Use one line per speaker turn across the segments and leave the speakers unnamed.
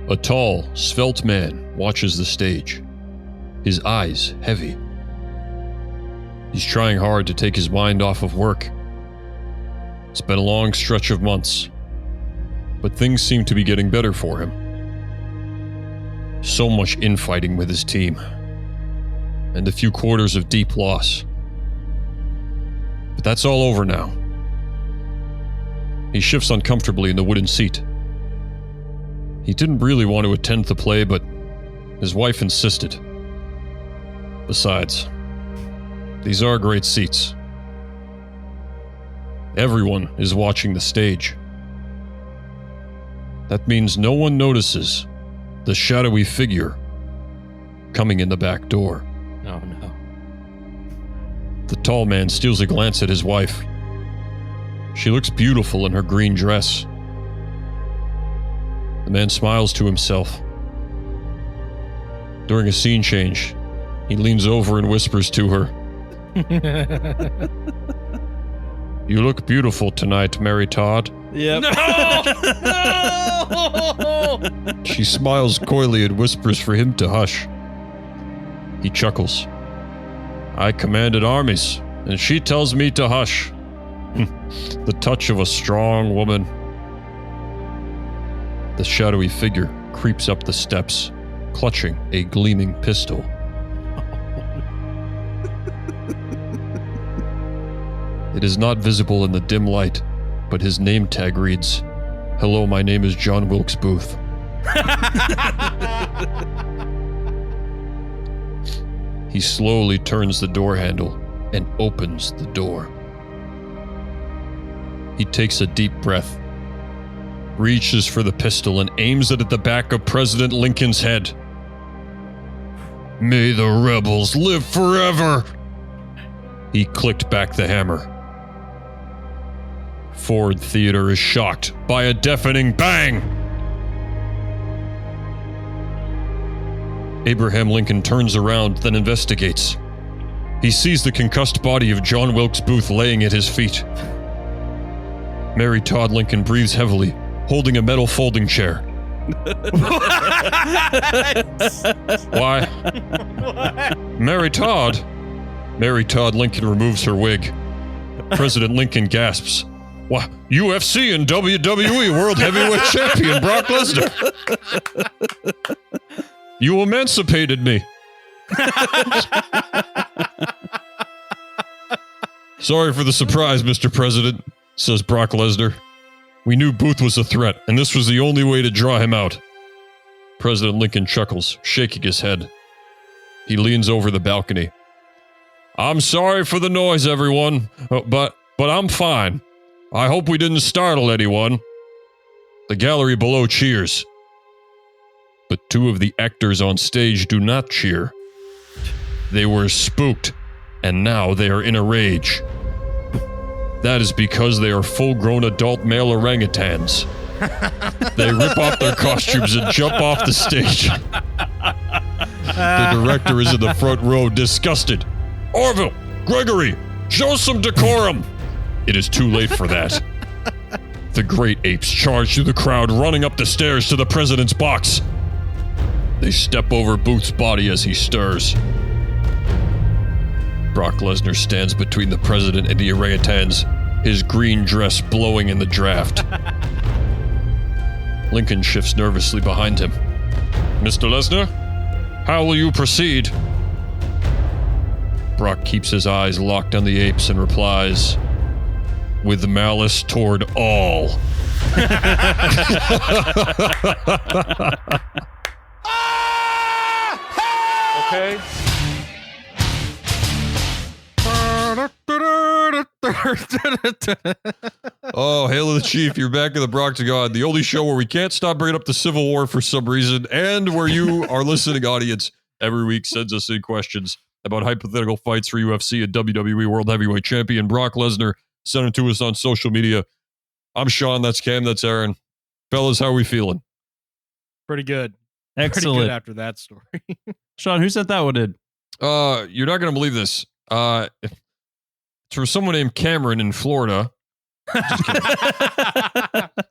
A tall, svelte man watches the stage, his eyes heavy. He's trying hard to take his mind off of work. It's been a long stretch of months, but things seem to be getting better for him. So much infighting with his team, and a few quarters of deep loss. But that's all over now. He shifts uncomfortably in the wooden seat. He didn't really want to attend the play, but his wife insisted. Besides, these are great seats. Everyone is watching the stage. That means no one notices the shadowy figure coming in the back door.
Oh no.
The tall man steals a glance at his wife. She looks beautiful in her green dress. The man smiles to himself. During a scene change, he leans over and whispers to her, "You look beautiful tonight, Mary Todd."
Yep.
No!
She smiles coyly and whispers for him to hush. He chuckles. "I commanded armies, and she tells me to hush." The touch of a strong woman. The shadowy figure creeps up the steps, clutching a gleaming pistol. It is not visible in the dim light, but his name tag reads, "Hello, my name is John Wilkes Booth." He slowly turns the door handle and opens the door. He takes a deep breath, reaches for the pistol, and aims it at the back of President Lincoln's head. "May the rebels live forever!" He clicked back the hammer. Ford Theater is shocked by a deafening bang. Abraham Lincoln turns around, then investigates. He sees the concussed body of John Wilkes Booth laying at his feet. Mary Todd Lincoln breathes heavily, holding a metal folding chair. Why? Mary Todd? Mary Todd Lincoln removes her wig. President Lincoln gasps. Why, UFC and WWE World Heavyweight Champion Brock Lesnar. You emancipated me. Sorry for the surprise, Mr. President, says Brock Lesnar. We knew Booth was a threat, and this was the only way to draw him out. President Lincoln chuckles, shaking his head. He leans over the balcony. I'm sorry for the noise, everyone, but I'm fine. I hope we didn't startle anyone. The gallery below cheers. But two of the actors on stage do not cheer. They were spooked, and now they are in a rage. That is because they are full-grown adult male orangutans. They rip off their costumes and jump off the stage. The director is in the front row, disgusted. Orville, Gregory, show some decorum! It is too late for that. The great apes charge through the crowd, running up the stairs to the president's box. They step over Booth's body as he stirs. Brock Lesnar stands between the president and the orangutans, his green dress blowing in the draft. Lincoln shifts nervously behind him. Mr. Lesnar, how will you proceed? Brock keeps his eyes locked on the apes and replies, with malice toward all.
Okay.
Oh, hail to the chief. You're back in the Brocktagon, the only show where we can't stop bringing up the Civil War for some reason, and where you, our listening audience, every week sends us in questions about hypothetical fights for UFC and WWE World Heavyweight Champion Brock Lesnar. Send it to us on social media. I'm Sean, that's Cam, that's Aaron. Fellas, how are we feeling?
Pretty good.
Excellent.
Pretty good after that story.
Sean, who sent that one in?
You're not going to believe this. It's from someone named Cameron in Florida.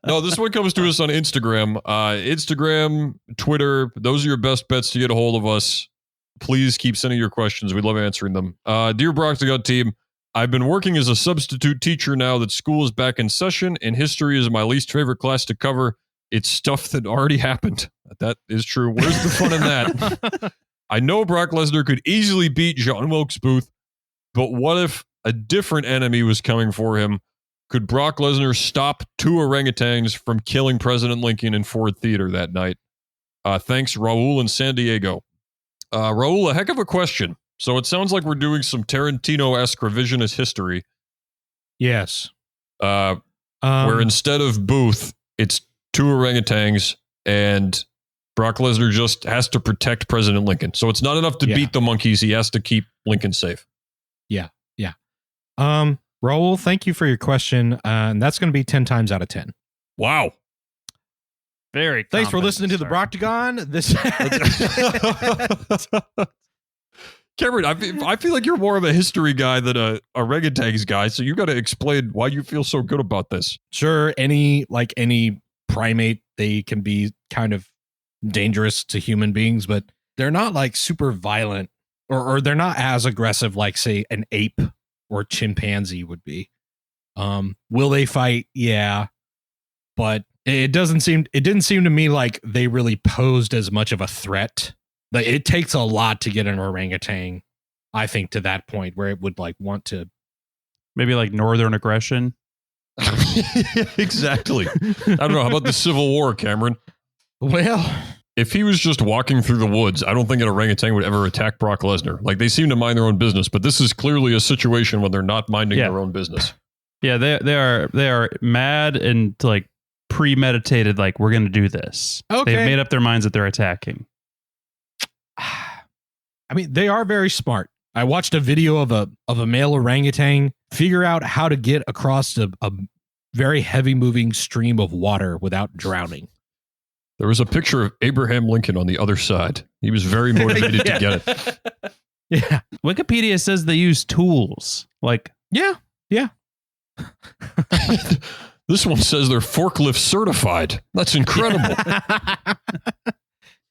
No, this one comes to us on Instagram. Instagram, Twitter, those are your best bets to get a hold of us. Please keep sending your questions. We love answering them. Dear Brocktagut team, I've been working as a substitute teacher now that school is back in session, and history is my least favorite class to cover. It's stuff that already happened. That is true. Where's the fun in that? I know Brock Lesnar could easily beat John Wilkes Booth, but what if a different enemy was coming for him? Could Brock Lesnar stop two orangutans from killing President Lincoln in Ford Theater that night? Thanks, Raul in San Diego. Raul, a heck of a question. So it sounds like we're doing some Tarantino-esque revisionist history.
Yes.
Where instead of Booth, it's two orangutans, and Brock Lesnar just has to protect President Lincoln. So it's not enough to beat the monkeys. He has to keep Lincoln safe.
Yeah. Raul, thank you for your question. And that's going to be 10 times out of 10.
Wow.
Very.
Thanks for listening to the Brocktagon. This
Cameron, I feel like you're more of a history guy than a orangutans guy, so you got to explain why you feel so good about this.
Sure, any primate, they can be kind of dangerous to human beings, but they're not like super violent, or they're not as aggressive like, say, an ape or chimpanzee would be. Will they fight? Yeah, but it didn't seem to me like they really posed as much of a threat. Like, it takes a lot to get an orangutan, I think, to that point where it would like want to.
Maybe like northern aggression.
Exactly. I don't know. How about the Civil War, Cameron?
Well,
if he was just walking through the woods, I don't think an orangutan would ever attack Brock Lesnar. Like, they seem to mind their own business, but this is clearly a situation when they're not minding their own business.
Yeah, they are mad and like premeditated. Like, we're going to do this.
Okay.
They've made up their minds that they're attacking.
I mean, they are very smart. I watched a video of a male orangutan figure out how to get across a very heavy moving stream of water without drowning.
There was a picture of Abraham Lincoln on the other side. He was very motivated to get it.
Yeah.
Wikipedia says they use tools. Like,
Yeah.
This one says they're forklift certified. That's incredible.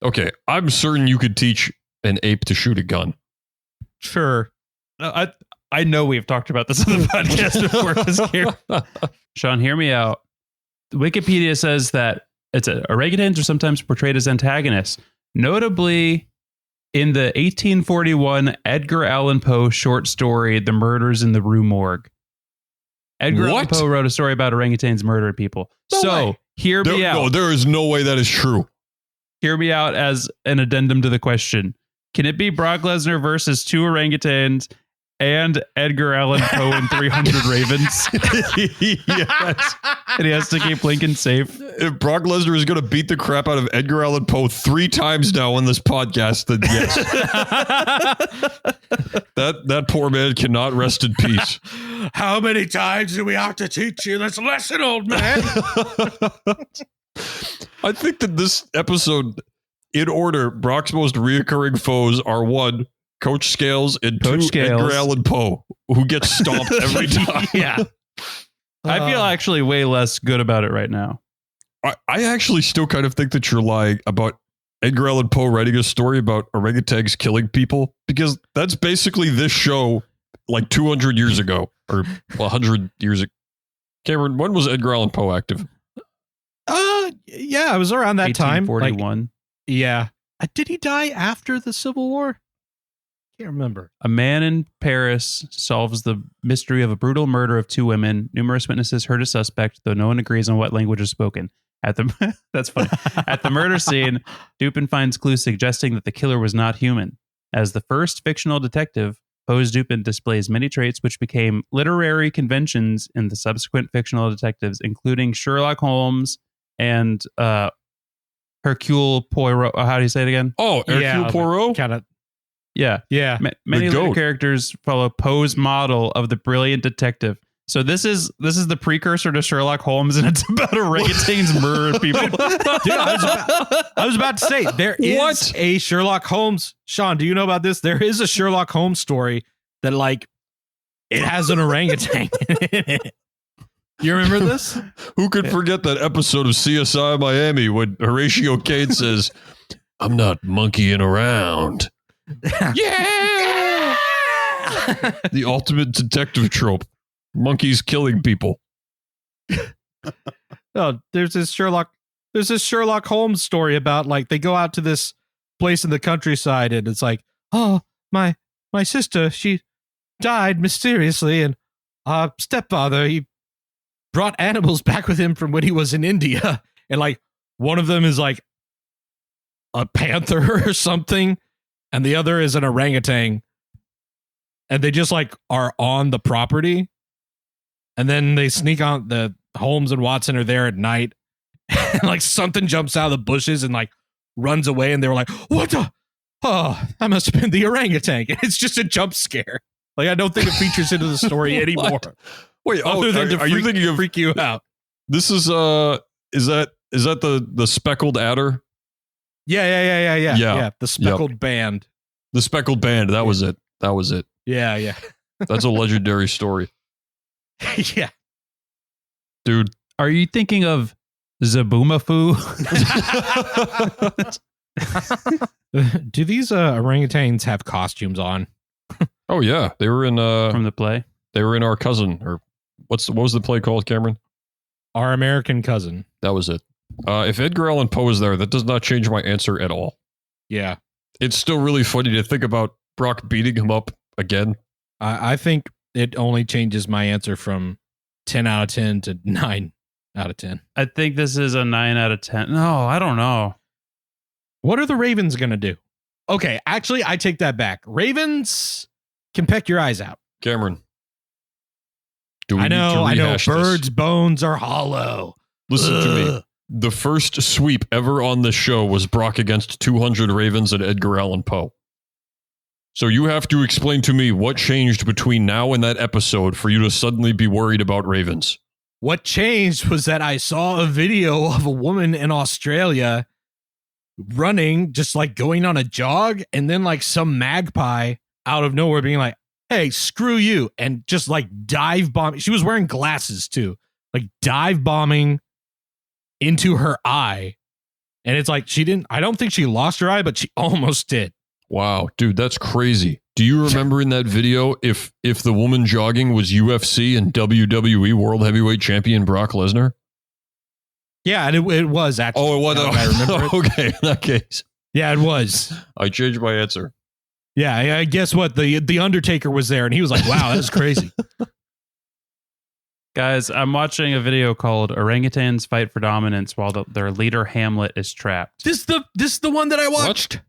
Okay, I'm certain you could teach an ape to shoot a gun.
Sure.
I know we've talked about this on the podcast before. Sean, hear me out. Wikipedia says that orangutans are sometimes portrayed as antagonists, notably in the 1841 Edgar Allan Poe short story, The Murders in the Rue Morgue. Edgar Allan Poe wrote a story about orangutans murdering people. Hear me out.
No, there is no way that is true.
Hear me out as an addendum to the question. Can it be Brock Lesnar versus two orangutans and Edgar Allan Poe and 300 ravens?
Yes.
And he has to keep Lincoln safe.
If Brock Lesnar is going to beat the crap out of Edgar Allan Poe 3 times now on this podcast, then yes. that poor man cannot rest in peace.
How many times do we have to teach you this lesson, old man?
I think that this episode, in order, Brock's most reoccurring foes are 1, Coach Scales, and 2, Edgar Allan Poe, who gets stomped every time.
Yeah.
I feel actually way less good about it right now.
I actually still kind of think that you're lying about Edgar Allan Poe writing a story about orangutans killing people, because that's basically this show like 200 years ago, or 100 years ago. Cameron, when was Edgar Allan Poe active?
Yeah, it was around that time.
1841.
Yeah. Did he die after the Civil War? Can't remember.
A man in Paris solves the mystery of a brutal murder of 2 women. Numerous witnesses heard a suspect, though no one agrees on what language is spoken. That's funny. At the murder scene, Dupin finds clues suggesting that the killer was not human. As the first fictional detective, Poe's Dupin displays many traits which became literary conventions in the subsequent fictional detectives, including Sherlock Holmes and Hercule Poirot. How do you say it again?
Oh, Hercule Poirot?
Kind of.
Yeah.
Yeah.
Many later characters follow Poe's model of the brilliant detective. So this is the precursor to Sherlock Holmes, and it's about orangutans murdering people.
Dude, I was about to say, there is a Sherlock Holmes. Sean, do you know about this? There is a Sherlock Holmes story that, like, it has an orangutan in it. You remember this?
Who could forget that episode of CSI Miami when Horatio Caine says, "I'm not monkeying around."
Yeah.
The ultimate detective trope. Monkeys killing people.
Oh, there's this Sherlock Holmes story about like they go out to this place in the countryside and it's like, oh, my sister, she died mysteriously, and stepfather, he brought animals back with him from when he was in India, and like one of them is like a panther or something, and the other is an orangutan, and they just like are on the property, and then they sneak on. The Holmes and Watson are there at night, and like something jumps out of the bushes and like runs away, and they were like, what the? Oh, that must have been the orangutan. It's just a jump scare. Like, I don't think it features into the story anymore.
Wait,
Other than to
are you thinking of
freak you out?
this? Is that the speckled adder?
Yeah. The speckled band.
The speckled band. That was it.
Yeah.
That's a legendary story,
Yeah.
dude.
Are you thinking of Zaboomafoo?
Do these orangutans have costumes on?
Oh yeah, they were in
From the play?
they were in Our Cousin, or what was the play called, Cameron?
Our American Cousin.
That was it. If Edgar Allan Poe is there, that does not change my answer at all.
Yeah.
It's still really funny to think about Brock beating him up again.
I think it only changes my answer from 10 out of 10 to 9 out of 10.
I think this is a 9 out of 10. No, I don't know.
What are the Ravens going to do? Okay, actually, I take that back. Ravens can peck your eyes out.
Cameron. Do we
I know.
need to rehash this?
Birds' bones are hollow.
Listen to me.
Ugh.
The first sweep ever on this show was Brock against 200 Ravens and Edgar Allan Poe. So you have to explain to me what changed between now and that episode for you to suddenly be worried about Ravens.
What changed was that I saw a video of a woman in Australia running, just like going on a jog, and then like some magpie out of nowhere being like, hey, screw you, and just like dive bombing. She was wearing glasses too, like dive bombing into her eye. And it's like I don't think she lost her eye, but she almost did.
Wow, dude, that's crazy. Do you remember in that video if the woman jogging was UFC and WWE World Heavyweight Champion Brock Lesnar?
Yeah, and it was actually.
Oh, it was.
now that I remember it.
Okay, in that case,
Yeah, it was.
I changed my answer.
Yeah, I guess what? The Undertaker was there, and he was like, wow, that's crazy.
Guys, I'm watching a video called Orangutans Fight for Dominance while their leader Hamlet is trapped.
This is the one that I watched.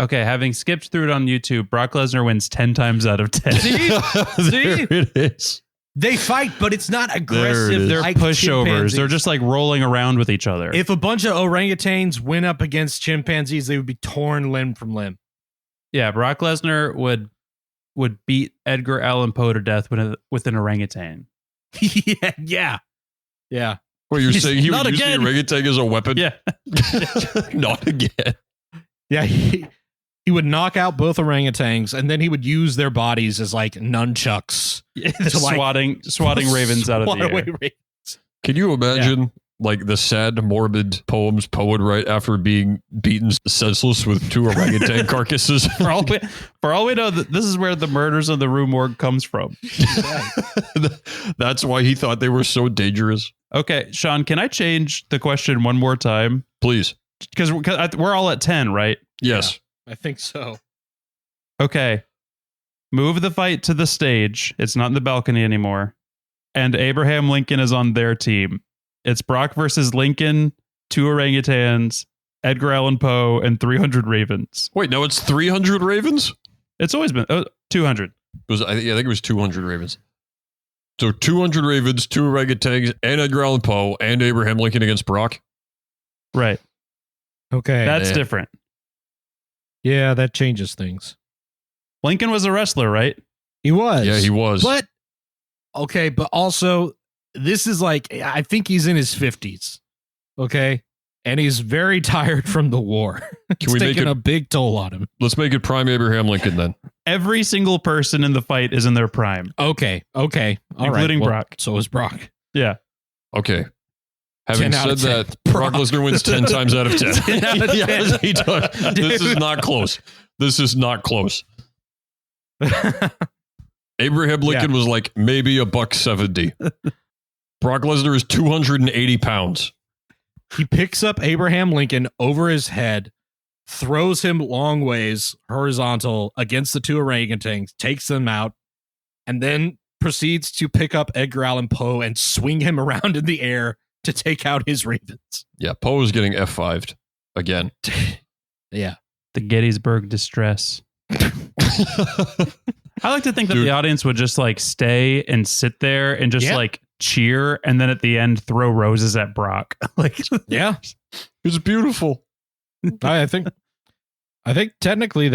Okay, having skipped through it on YouTube, Brock Lesnar wins 10 times out of 10.
See?
There it is.
They fight, but it's not
There it
aggressive.
is.
They're
like
pushovers.
chimpanzees.
They're just like rolling around with each other.
If a bunch of orangutans went up against chimpanzees, they would be torn limb from limb.
Yeah, Brock Lesnar would beat Edgar Allan Poe to death with an orangutan.
Yeah.
Wait, you're
He's-
saying he
not
would
again.
use the orangutan as a weapon?
Yeah.
Not again.
Yeah, he would knock out both orangutans, and then he would use their bodies as like nunchucks. To, like,
swatting ravens out of
swat
the
away
air.
Can you imagine like the sad, morbid poems Poe would write after being beaten senseless with two orangutan carcasses?
For all we know, this is where the murders of the Rue Morgue comes from.
That's why he thought they were so dangerous.
Okay, Sean, can I change the question one more time?
Please.
Because we're all at 10, right?
Yes.
I think so.
Okay. Move the fight to the stage. It's not in the balcony anymore. And Abraham Lincoln is on their team. It's Brock versus Lincoln, 2 orangutans, Edgar Allan Poe, and 300 ravens.
Wait, no, it's 300 ravens?
It's always been 200.
I think it was 200 ravens. So 200 ravens, 2 orangutans, and Edgar Allan Poe, and Abraham Lincoln against Brock.
Right.
Okay.
That's
Yeah.
different.
Yeah, that changes things.
Lincoln was a wrestler, right?
He was.
Yeah, he was.
But okay, but also this is like I think he's in his 50s. Okay? And he's very tired from the war. It's
we make
taking
it-
a big toll on him.
Let's make it prime Abraham Lincoln then.
Every single person in the fight is in their prime.
Okay. All right.
Including
Well,
Brock.
So is Brock.
Yeah.
Okay. Having
10 out
said
of 10.
that, Brock Lesnar wins 10 times out of 10.
10 out of 10.
Yes, he does. This is not close. This is not close. Abraham Lincoln was like maybe $170. Brock Lesnar is 280 pounds.
He picks up Abraham Lincoln over his head, throws him long ways horizontal against the two orangutans, takes them out, and then proceeds to pick up Edgar Allan Poe and swing him around in the air to take out his ravens.
Yeah, Poe is getting F5'd again.
Yeah.
The Gettysburg Distress. I like to think that
Dude.
the audience would just like stay and sit there and just
Yeah.
like cheer, and then at the end throw roses at Brock. Like,
Yeah.
It's beautiful.
I think technically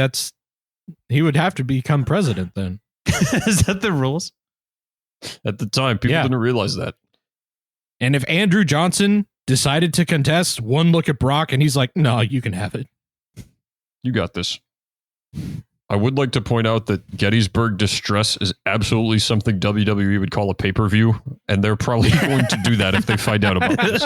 he would have to become president then.
is that the rules?
At the time, people
Yeah.
didn't realize that.
And if Andrew Johnson decided to contest, one look at Brock and he's like, no, you can have it.
You got this. I would like to point out that Gettysburg Distress is absolutely something WWE would call a pay-per-view, and they're probably going to do that if they find out about this.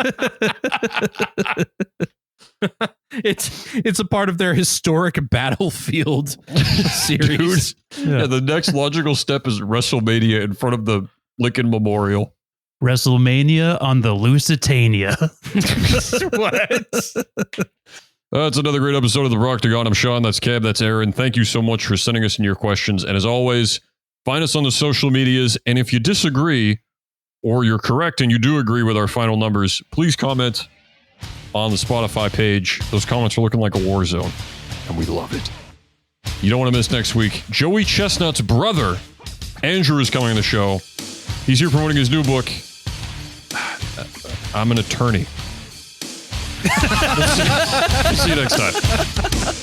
It's a part of their historic battlefield series.
Yeah, the next logical step is WrestleMania in front of the Lincoln Memorial.
WrestleMania on the Lusitania.
What?
That's another great episode of The Brocktagon. I'm Sean, that's Cab, that's Aaron. Thank you so much for sending us in your questions. And as always, find us on the social medias. And if you disagree, or you're correct and you do agree with our final numbers, please comment on the Spotify page. Those comments are looking like a war zone, and we love it. You don't want to miss next week. Joey Chestnut's brother, Andrew, is coming on the show. He's here promoting his new book, I'm an Attorney. We'll see you next time.